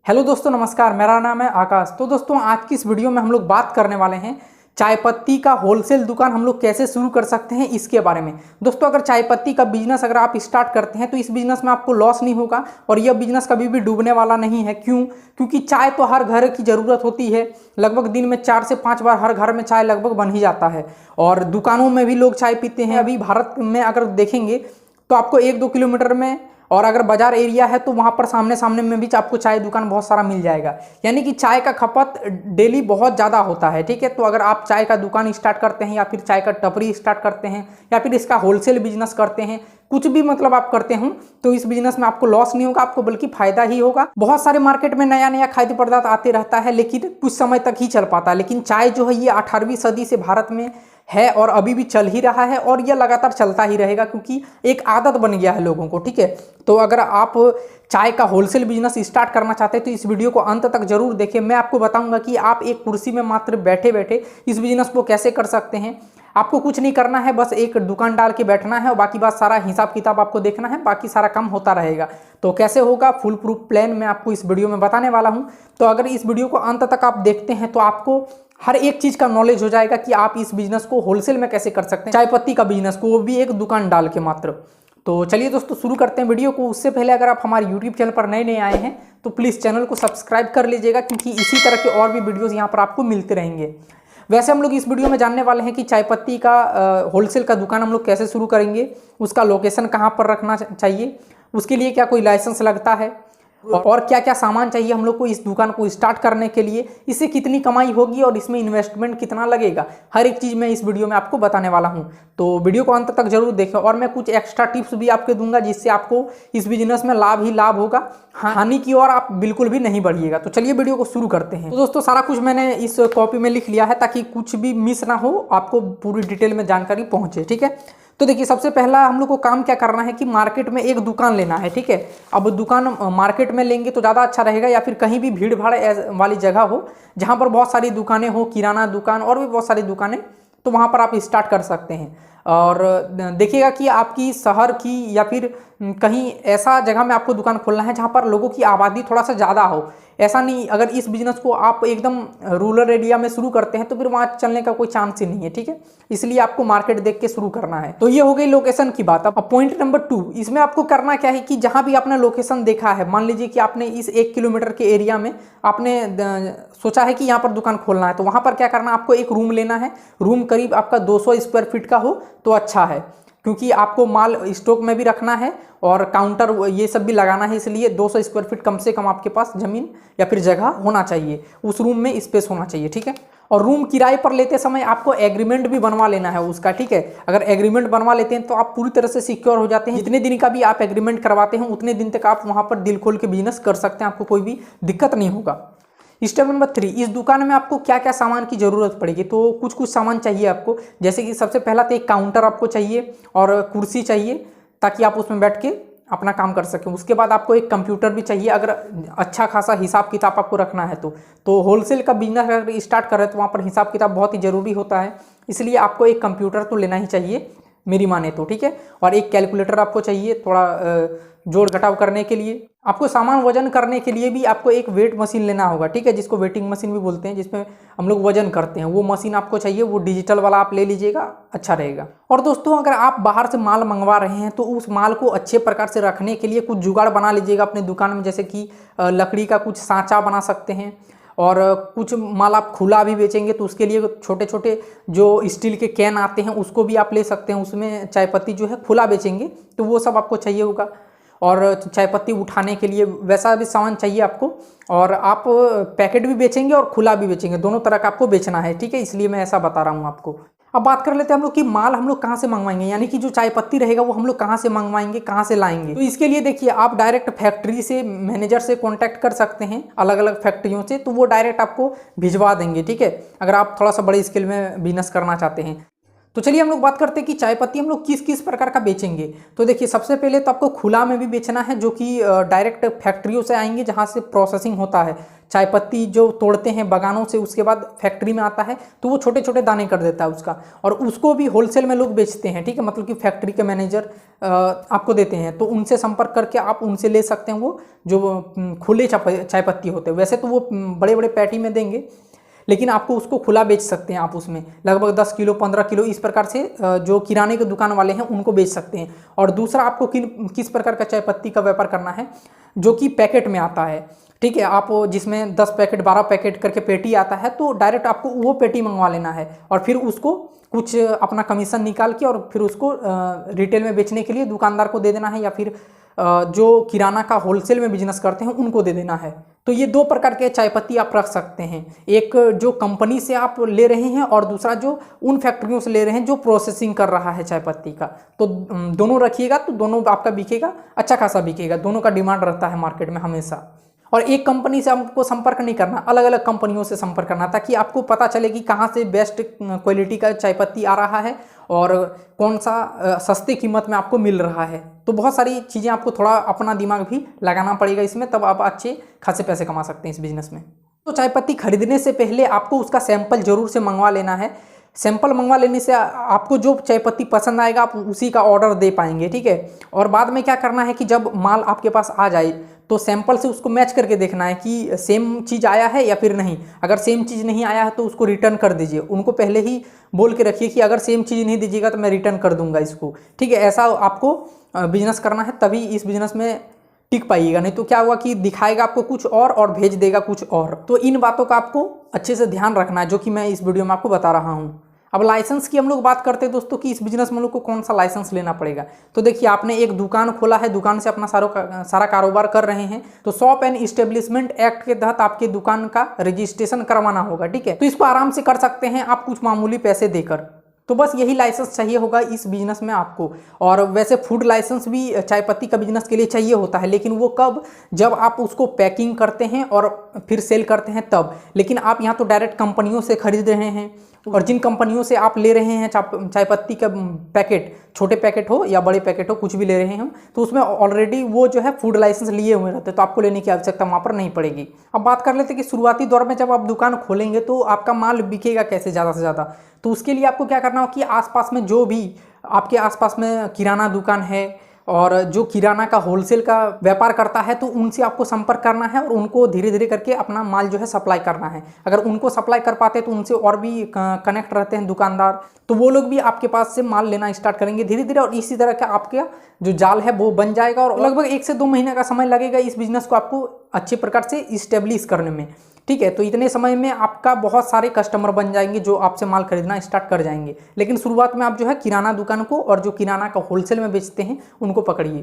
Hello दोस्तों, नमस्कार। मेरा नाम है आकाश। तो दोस्तों, आज की इस वीडियो में हम लोग बात करने वाले हैं चाय पत्ती का होलसेल दुकान हम लोग कैसे शुरू कर सकते हैं इसके बारे में। दोस्तों, अगर चाय पत्ती का बिजनेस अगर आप स्टार्ट करते हैं तो इस बिजनेस में आपको लॉस नहीं होगा और यह बिजनेस कभी भी डूबने वाला नहीं है। क्यों? क्योंकि चाय तो हर घर की ज़रूरत होती है। लगभग दिन में 4 से 5 बार हर घर में चाय लगभग बन ही जाता है और दुकानों में भी लोग चाय पीते हैं। अभी भारत में अगर देखेंगे तो आपको 1-2 किलोमीटर में, और अगर बाजार एरिया है तो वहाँ पर सामने सामने में भी आपको चाय दुकान बहुत सारा मिल जाएगा। यानी कि चाय का खपत डेली बहुत ज़्यादा होता है। ठीक है, तो अगर आप चाय का दुकान स्टार्ट करते हैं या फिर चाय का टपरी स्टार्ट करते हैं या फिर इसका होलसेल बिजनेस करते हैं, कुछ भी मतलब आप करते हो, तो इस बिजनेस में आपको लॉस नहीं होगा, आपको बल्कि फायदा ही होगा। बहुत सारे मार्केट में नया नया खाद्य पदार्थ आते रहता है लेकिन कुछ समय तक ही चल पाता है। लेकिन चाय जो है ये 18वीं सदी से भारत में है और अभी भी चल ही रहा है और यह लगातार चलता ही रहेगा क्योंकि एक आदत बन गया है लोगों को। ठीक है, तो अगर आप चाय का होलसेल बिजनेस स्टार्ट करना चाहते हैं तो इस वीडियो को अंत तक जरूर देखें। मैं आपको बताऊंगा कि आप एक कुर्सी में मात्र बैठे बैठे इस बिजनेस को कैसे कर सकते हैं। आपको कुछ नहीं करना है, बस एक दुकान डाल के बैठना है और बाकी बात सारा हिसाब किताब आपको देखना है, बाकी सारा काम होता रहेगा। तो कैसे होगा, फुल प्रूफ प्लान मैं आपको इस वीडियो में बताने वाला हूं। तो अगर इस वीडियो को अंत तक आप देखते हैं तो आपको हर एक चीज का नॉलेज हो जाएगा कि आप इस बिजनेस को होलसेल में कैसे कर सकते हैं, चाय पत्ती का बिजनेस को, वो भी एक दुकान डाल के मात्र। तो चलिए दोस्तों, शुरू करते हैं वीडियो को। उससे पहले अगर आप हमारे यूट्यूब चैनल पर नए नए आए हैं तो प्लीज़ चैनल को सब्सक्राइब कर लीजिएगा क्योंकि इसी तरह के और भी वीडियोस यहाँ पर आपको मिलते रहेंगे। वैसे हम लोग इस वीडियो में जानने वाले हैं कि चाय पत्ती का होलसेल का दुकान हम लोग कैसे शुरू करेंगे, उसका लोकेशन कहाँ पर रखना चाहिए, उसके लिए क्या कोई लाइसेंस लगता है और क्या क्या सामान चाहिए हम लोग को इस दुकान को स्टार्ट करने के लिए, इससे कितनी कमाई होगी और इसमें इन्वेस्टमेंट कितना लगेगा, हर एक चीज़ मैं इस वीडियो में आपको बताने वाला हूं। तो वीडियो को अंत तक जरूर देखें और मैं कुछ एक्स्ट्रा टिप्स भी आपको दूंगा जिससे आपको इस बिजनेस में लाभ ही लाभ होगा, हानि की ओर आप बिल्कुल भी नहीं बढ़िएगा। तो चलिए वीडियो को शुरू करते हैं। तो दोस्तों, सारा कुछ मैंने इस कॉपी में लिख लिया है ताकि कुछ भी मिस ना हो, आपको पूरी डिटेल में जानकारी पहुंचे। ठीक है, तो देखिए, सबसे पहला हम लोग को काम क्या करना है कि मार्केट में एक दुकान लेना है। ठीक है, अब दुकान मार्केट में लेंगे तो ज़्यादा अच्छा रहेगा या फिर कहीं भी भीड़ भाड़ वाली जगह हो जहाँ पर बहुत सारी दुकानें हो, किराना दुकान और भी बहुत सारी दुकानें, तो वहाँ पर आप स्टार्ट कर सकते हैं। और देखिएगा कि आपकी शहर की या फिर कहीं ऐसा जगह में आपको दुकान खोलना है जहाँ पर लोगों की आबादी थोड़ा सा ज़्यादा हो। ऐसा नहीं, अगर इस बिजनेस को आप एकदम रूरल एरिया में शुरू करते हैं तो फिर वहाँ चलने का कोई चांस ही नहीं है। ठीक है, इसलिए आपको मार्केट देख के शुरू करना है। तो ये हो गई लोकेशन की बात। अब पॉइंट नंबर 2, इसमें आपको करना क्या है कि जहाँ भी आपने लोकेशन देखा है, मान लीजिए कि आपने इस 1 किलोमीटर के एरिया में आपने सोचा है कि यहाँ पर दुकान खोलना है, तो वहाँ पर क्या करना, आपको एक रूम लेना है। रूम करीब आपका 200 स्क्वायर फीट का हो तो अच्छा है क्योंकि आपको माल स्टॉक में भी रखना है और काउंटर ये सब भी लगाना है, इसलिए 200 स्क्वायर फीट कम से कम आपके पास जमीन या फिर जगह होना चाहिए, उस रूम में स्पेस होना चाहिए। ठीक है, और रूम किराए पर लेते समय आपको एग्रीमेंट भी बनवा लेना है उसका। ठीक है, अगर एग्रीमेंट बनवा लेते हैं तो आप पूरी तरह से सिक्योर हो जाते हैं। जितने दिन का भी आप एग्रीमेंट करवाते हैं उतने दिन तक आप वहाँ पर दिल खोल के बिजनेस कर सकते हैं, आपको कोई भी दिक्कत नहीं होगा। स्टेप नंबर 3, इस दुकान में आपको क्या क्या सामान की ज़रूरत पड़ेगी, तो कुछ कुछ सामान चाहिए आपको। जैसे कि सबसे पहला तो एक काउंटर आपको चाहिए और कुर्सी चाहिए ताकि आप उसमें बैठ के अपना काम कर सकें। उसके बाद आपको एक कंप्यूटर भी चाहिए अगर अच्छा खासा हिसाब किताब आपको रखना है तो होलसेल का बिजनेस अगर स्टार्ट कर रहे हैं तो वहाँ पर हिसाब किताब बहुत ही ज़रूरी होता है, इसलिए आपको एक कंप्यूटर तो लेना ही चाहिए मेरी माने तो। ठीक है, और एक कैलकुलेटर आपको चाहिए थोड़ा जोड़ घटाव करने के लिए। आपको सामान वजन करने के लिए भी आपको एक वेट मशीन लेना होगा। ठीक है, जिसको वेटिंग मशीन भी बोलते हैं, जिसमें हम लोग वजन करते हैं, वो मशीन आपको चाहिए। वो डिजिटल वाला आप ले लीजिएगा, अच्छा रहेगा। और दोस्तों, अगर आप बाहर से माल मंगवा रहे हैं तो उस माल को अच्छे प्रकार से रखने के लिए कुछ जुगाड़ बना लीजिएगा अपने दुकान में। जैसे कि लकड़ी का कुछ सांचा बना सकते हैं और कुछ माल आप खुला भी बेचेंगे तो उसके लिए छोटे छोटे जो स्टील के कैन आते हैं उसको भी आप ले सकते हैं, उसमें चाय पत्ती जो है खुला बेचेंगे तो वो सब आपको चाहिए होगा। और चाय पत्ती उठाने के लिए वैसा भी सामान चाहिए आपको। और आप पैकेट भी बेचेंगे और खुला भी बेचेंगे, दोनों तरह का आपको बेचना है। ठीक है, इसलिए मैं ऐसा बता रहा हूँ आपको। अब बात कर लेते हैं हम लोग कि माल हम लोग कहाँ से मंगवाएंगे, यानी कि जो चाय पत्ती रहेगा वो हम लोग कहाँ से मंगवाएंगे, कहाँ से लाएंगे। तो इसके लिए देखिए, आप डायरेक्ट फैक्ट्री से मैनेजर से कांटेक्ट कर सकते हैं, अलग अलग फैक्ट्रियों से, तो वो डायरेक्ट आपको भिजवा देंगे। ठीक है, अगर आप थोड़ा सा बड़े स्केल में बिजनेस करना चाहते हैं तो चलिए हम लोग बात करते हैं कि चाय पत्ती हम लोग किस किस प्रकार का बेचेंगे। तो देखिए सबसे पहले तो आपको खुला में भी बेचना है, जो कि डायरेक्ट फैक्ट्रियों से आएंगे जहाँ से प्रोसेसिंग होता है। चाय पत्ती जो तोड़ते हैं बागानों से, उसके बाद फैक्ट्री में आता है तो वो छोटे छोटे दाने कर देता है उसका, और उसको भी होलसेल में लोग बेचते हैं। ठीक है, मतलब कि फैक्ट्री के मैनेजर आपको देते हैं, तो उनसे संपर्क करके आप उनसे ले सकते हैं वो जो खुले चाय पत्ती होते हैं। वैसे तो वो बड़े बड़े पैटी में देंगे, लेकिन आपको उसको खुला बेच सकते हैं। आप उसमें लगभग 10 किलो 15 किलो इस प्रकार से जो किराने के दुकान वाले हैं उनको बेच सकते हैं। और दूसरा आपको किस प्रकार का चाय पत्ती का व्यापार करना है, जो कि पैकेट में आता है। ठीक है, आप जिसमें 10 पैकेट 12 पैकेट करके पेटी आता है, तो डायरेक्ट आपको वो पेटी मंगवा लेना है और फिर उसको कुछ अपना कमीशन निकाल के और फिर उसको रिटेल में बेचने के लिए दुकानदार को दे देना है, या फिर जो किराना का होलसेल में बिजनेस करते हैं उनको दे देना है। तो ये दो प्रकार के चाय पत्ती आप रख सकते हैं, एक जो कंपनी से आप ले रहे हैं और दूसरा जो उन फैक्ट्रियों से ले रहे हैं जो प्रोसेसिंग कर रहा है चाय पत्ती का। तो दोनों रखिएगा तो दोनों आपका बिकेगा, अच्छा खासा बिकेगा। दोनों का डिमांड रहता है मार्केट में हमेशा। और एक कंपनी से आपको संपर्क नहीं करना, अलग अलग कंपनियों से संपर्क करना, ताकि आपको पता चले कि कहाँ से बेस्ट क्वालिटी का चाय पत्ती आ रहा है और कौन सा सस्ते कीमत में आपको मिल रहा है। तो बहुत सारी चीज़ें आपको थोड़ा अपना दिमाग भी लगाना पड़ेगा इसमें, तब आप अच्छे खासे पैसे कमा सकते हैं इस बिज़नेस में। तो चाय पत्ती खरीदने से पहले आपको उसका सैंपल जरूर से मंगवा लेना है। सैंपल मंगवा लेने से आपको जो चाय पत्ती पसंद आएगा आप उसी का ऑर्डर दे पाएंगे। ठीक है, और बाद में क्या करना है कि जब माल आपके पास आ जाए तो सैंपल से उसको मैच करके देखना है कि सेम चीज़ आया है या फिर नहीं। अगर सेम चीज़ नहीं आया है तो उसको रिटर्न कर दीजिए। उनको पहले ही बोल के रखिए कि अगर सेम चीज़ नहीं दीजिएगा तो मैं रिटर्न कर दूंगा इसको। ठीक है, ऐसा आपको बिजनेस करना है, तभी इस बिजनेस में टिक पाइएगा। नहीं तो क्या हुआ कि दिखाएगा आपको कुछ और भेज देगा कुछ और। तो इन बातों का आपको अच्छे से ध्यान रखना है, जो कि मैं इस वीडियो में आपको बता रहा हूँ। अब लाइसेंस की हम लोग बात करते हैं दोस्तों कि इस बिजनेस में हम लोग को कौन सा लाइसेंस लेना पड़ेगा। तो देखिए आपने एक दुकान खोला है, दुकान से अपना सारा कारोबार कर रहे हैं, तो शॉप एंड इस्टेब्लिशमेंट एक्ट के तहत आपकी दुकान का रजिस्ट्रेशन करवाना होगा। ठीक है, तो इसको आराम से कर सकते हैं आप कुछ मामूली पैसे देकर। तो बस यही लाइसेंस चाहिए होगा इस बिजनेस में आपको। और वैसे फूड लाइसेंस भी चाय पत्ती का बिजनेस के लिए चाहिए होता है, लेकिन वो कब, जब आप उसको पैकिंग करते हैं और फिर सेल करते हैं तब। लेकिन आप यहाँ तो डायरेक्ट कंपनियों से खरीद रहे हैं, और जिन कंपनियों से आप ले रहे हैं चाय पत्ती का पैकेट, छोटे पैकेट हो या बड़े पैकेट हो, कुछ भी ले रहे हैं, तो उसमें ऑलरेडी वो जो है फूड लाइसेंस लिए हुए रहते हैं, तो आपको लेने की आवश्यकता वहाँ पर नहीं पड़ेगी। अब बात कर लेते हैं कि शुरुआती दौर में जब आप दुकान खोलेंगे तो आपका माल बिकेगा कैसे ज़्यादा से ज़्यादा। तो उसके लिए आपको क्या करना हो कि आसपास में जो भी आपके आसपास में किराना दुकान है और जो किराना का होलसेल का व्यापार करता है, तो उनसे आपको संपर्क करना है और उनको धीरे धीरे करके अपना माल जो है सप्लाई करना है। अगर उनको सप्लाई कर पाते हैं तो उनसे और भी कनेक्ट रहते हैं दुकानदार, तो वो लोग भी आपके पास से माल लेना स्टार्ट करेंगे धीरे धीरे, और इसी तरह का आपका जो जाल है वो बन जाएगा। और लगभग 1 से 2 महीने का समय लगेगा इस बिजनेस को आपको अच्छे प्रकार से इस्टेब्लिश करने में। ठीक है, तो इतने समय में आपका बहुत सारे कस्टमर बन जाएंगे जो आपसे माल खरीदना स्टार्ट कर जाएंगे। लेकिन शुरुआत में आप जो है किराना दुकान को और जो किराना का होलसेल में बेचते हैं उनको पकड़िए।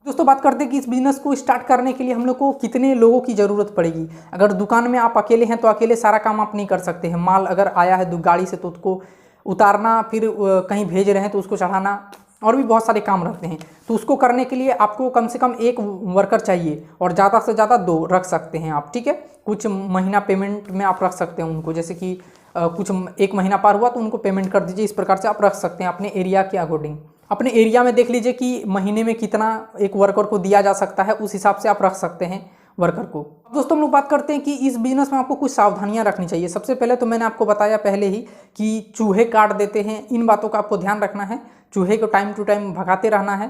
दोस्तों बात करते हैं कि इस बिजनेस को स्टार्ट करने के लिए हम लोग को कितने लोगों की ज़रूरत पड़ेगी। अगर दुकान में आप अकेले हैं तो अकेले सारा काम आप नहीं कर सकते हैं। माल अगर आया है गाड़ी से तो उसको उतारना, फिर कहीं भेज रहे हैं तो उसको चढ़ाना, और भी बहुत सारे काम रहते हैं। तो उसको करने के लिए आपको कम से कम 1 वर्कर चाहिए, और ज़्यादा से ज़्यादा 2 रख सकते हैं आप। ठीक है, कुछ महीना पेमेंट में आप रख सकते हैं उनको, जैसे कि कुछ 1 महीना पार हुआ तो उनको पेमेंट कर दीजिए। इस प्रकार से आप रख सकते हैं अपने एरिया के अकॉर्डिंग। अपने एरिया में देख लीजिए कि महीने में कितना एक वर्कर को दिया जा सकता है, उस हिसाब से आप रख सकते हैं वर्कर को। अब दोस्तों हम लोग बात करते हैं कि इस बिजनेस में आपको कुछ सावधानियां रखनी चाहिए। सबसे पहले तो मैंने आपको बताया पहले ही कि चूहे काट देते हैं, इन बातों का आपको ध्यान रखना है। चूहे को टाइम टू टाइम भगाते रहना है।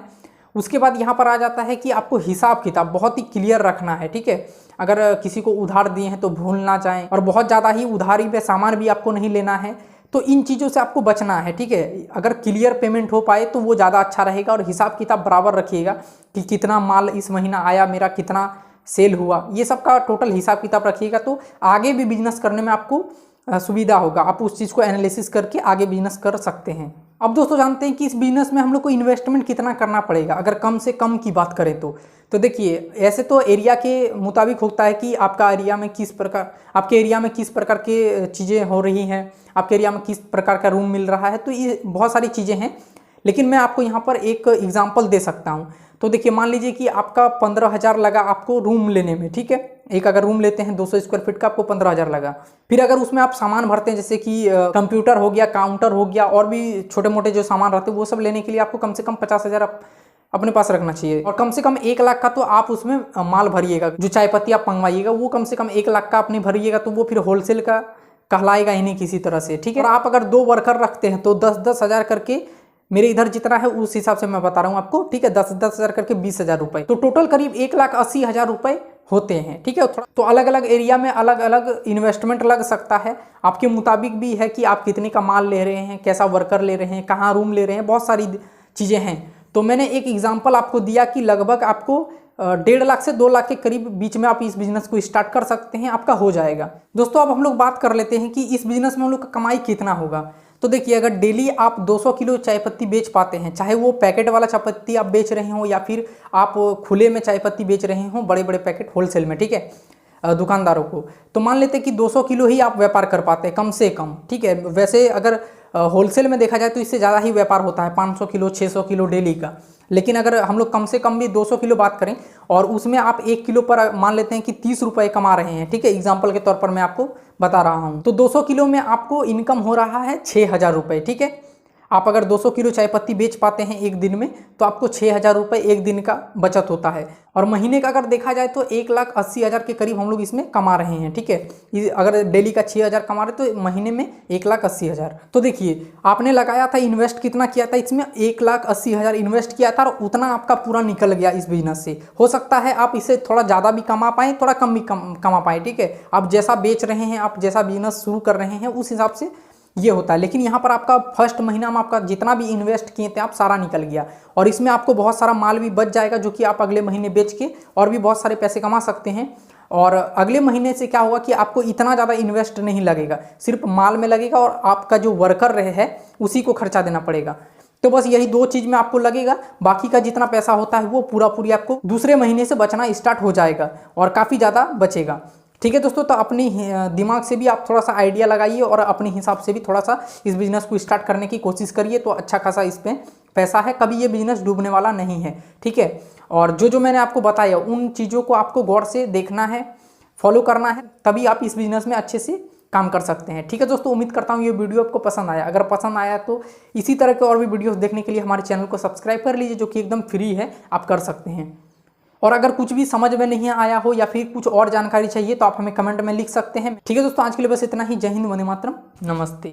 उसके बाद यहाँ पर आ जाता है कि आपको हिसाब किताब बहुत ही क्लियर रखना है। ठीक है, अगर किसी को उधार दिए हैं तो भूल ना जाएं, और बहुत ज़्यादा ही उधारी पे सामान भी आपको नहीं लेना है। तो इन चीज़ों से आपको बचना है। ठीक है, अगर क्लियर पेमेंट हो पाए तो वो ज़्यादा अच्छा रहेगा, और हिसाब किताब बराबर रखिएगा कि कितना माल इस महीना आया, मेरा कितना सेल हुआ, ये सब का टोटल हिसाब किताब रखिएगा। तो आगे भी बिजनेस करने में आपको सुविधा होगा, आप उस चीज़ को एनालिसिस करके आगे बिजनेस कर सकते हैं। अब दोस्तों जानते हैं कि इस बिजनेस में हम लोग को इन्वेस्टमेंट कितना करना पड़ेगा, अगर कम से कम की बात करें तो देखिए ऐसे तो एरिया के मुताबिक होता है कि आपका एरिया में किस प्रकार, आपके एरिया में किस प्रकार के चीज़ें हो रही हैं, आपके एरिया में किस प्रकार का रूम मिल रहा है, तो ये बहुत सारी चीज़ें हैं। लेकिन मैं आपको यहाँ पर एक एग्जाम्पल दे सकता हूँ। तो देखिए मान लीजिए कि आपका 15,000 लगा आपको रूम लेने में, ठीक है। एक अगर रूम लेते हैं 200 स्क्वायर फीट का, आपको 15,000 लगा। फिर अगर उसमें आप सामान भरते हैं जैसे कि कंप्यूटर हो गया, काउंटर हो गया, और भी छोटे मोटे जो सामान रहते हैं वो सब लेने के लिए आपको कम से कम 50,000 अपने पास रखना चाहिए। और कम से कम 1 लाख का तो आप उसमें माल भरिएगा, जो चाय पत्ती आप मंगवाइएगा वो कम से कम 1 लाख का अपने भरिएगा, तो वो फिर होलसेल का कहलाएगा ही नहीं किसी तरह से, ठीक है। और आप अगर 2 वर्कर रखते हैं तो 10-10 हज़ार करके, मेरे इधर जितना है उस हिसाब से मैं बता रहा हूँ आपको, ठीक है। 10-10 हज़ार करके 20,000 रुपये, तो टोटल करीब 1,80,000 रुपये होते हैं, ठीक है। थोड़ा तो अलग अलग एरिया में अलग अलग इन्वेस्टमेंट लग सकता है, आपके मुताबिक भी है कि आप कितने का माल ले रहे हैं, कैसा वर्कर ले रहे हैं, कहाँ रूम ले रहे हैं, बहुत सारी चीज़ें हैं। तो मैंने एक एग्जाम्पल आपको दिया कि लगभग आपको 1.5 लाख से 2 लाख के करीब बीच में आप इस बिज़नेस को स्टार्ट कर सकते हैं, आपका हो जाएगा। दोस्तों अब हम लोग बात कर लेते हैं कि इस बिज़नेस में हम लोग का कमाई कितना होगा। तो देखिए अगर डेली आप 200 किलो चाय पत्ती बेच पाते हैं, चाहे वो पैकेट वाला चाय पत्ती आप बेच रहे हो या फिर आप खुले में चाय पत्ती बेच रहे हो, बड़े बड़े पैकेट होलसेल में, ठीक है, दुकानदारों को, तो मान लेते हैं कि 200 किलो ही आप व्यापार कर पाते हैं कम से कम, ठीक है। वैसे अगर होलसेल में देखा जाए तो इससे ज़्यादा ही व्यापार होता है, 500 किलो 600 किलो डेली का। लेकिन अगर हम लोग कम से कम भी 200 किलो बात करें और उसमें आप 1 किलो पर मान लेते हैं कि 30 रुपये कमा रहे हैं, ठीक है, एग्जाम्पल के तौर पर मैं आपको बता रहा हूँ, तो 200 किलो में आपको इनकम हो रहा है 6,000 रुपये, ठीक है। आप अगर 200 किलो चाय पत्ती बेच पाते हैं एक दिन में तो आपको 6,000 रुपये एक दिन का बचत होता है। और महीने का अगर देखा जाए तो 1,80,000 के करीब हम लोग इसमें कमा रहे हैं, ठीक है। अगर डेली का 6,000 कमा रहे तो महीने में 1,80,000। तो देखिए आपने लगाया था, इन्वेस्ट कितना किया था इसमें, 1,80,000 इन्वेस्ट किया था और उतना आपका पूरा निकल गया इस बिजनेस से। हो सकता है आप इससे थोड़ा ज़्यादा भी कमा पाएँ, थोड़ा कम भी कमा पाएँ, ठीक है। आप जैसा बेच रहे हैं, आप जैसा बिजनेस शुरू कर रहे हैं उस हिसाब से ये होता है। लेकिन यहाँ पर आपका फर्स्ट महीना में आपका जितना भी इन्वेस्ट किए थे आप सारा निकल गया, और इसमें आपको बहुत सारा माल भी बच जाएगा जो कि आप अगले महीने बेच के और भी बहुत सारे पैसे कमा सकते हैं। और अगले महीने से क्या होगा कि आपको इतना ज़्यादा इन्वेस्ट नहीं लगेगा, सिर्फ माल में लगेगा और आपका जो वर्कर रहे है उसी को खर्चा देना पड़ेगा। तो बस यही 2 चीज़ में आपको लगेगा, बाकी का जितना पैसा होता है वो पूरी आपको दूसरे महीने से बचना स्टार्ट हो जाएगा और काफ़ी ज़्यादा बचेगा, ठीक है दोस्तों। तो अपनी दिमाग से भी आप थोड़ा सा आइडिया लगाइए और अपने हिसाब से भी थोड़ा सा इस बिज़नेस को स्टार्ट करने की कोशिश करिए, तो अच्छा खासा इस पर पैसा है, कभी ये बिज़नेस डूबने वाला नहीं है, ठीक है। और जो मैंने आपको बताया उन चीज़ों को आपको गौर से देखना है, फॉलो करना है, तभी आप इस बिज़नेस में अच्छे से काम कर सकते हैं, ठीक है दोस्तों। उम्मीद करता हूँ ये वीडियो आपको पसंद आया। अगर पसंद आया तो इसी तरह के और भी वीडियोस देखने के लिए हमारे चैनल को सब्सक्राइब कर लीजिए, जो कि एकदम फ्री है, आप कर सकते हैं। और अगर कुछ भी समझ में नहीं आया हो या फिर कुछ और जानकारी चाहिए तो आप हमें कमेंट में लिख सकते हैं, ठीक है दोस्तों। आज के लिए बस इतना ही। जय हिंद, वंदे मातरम, नमस्ते।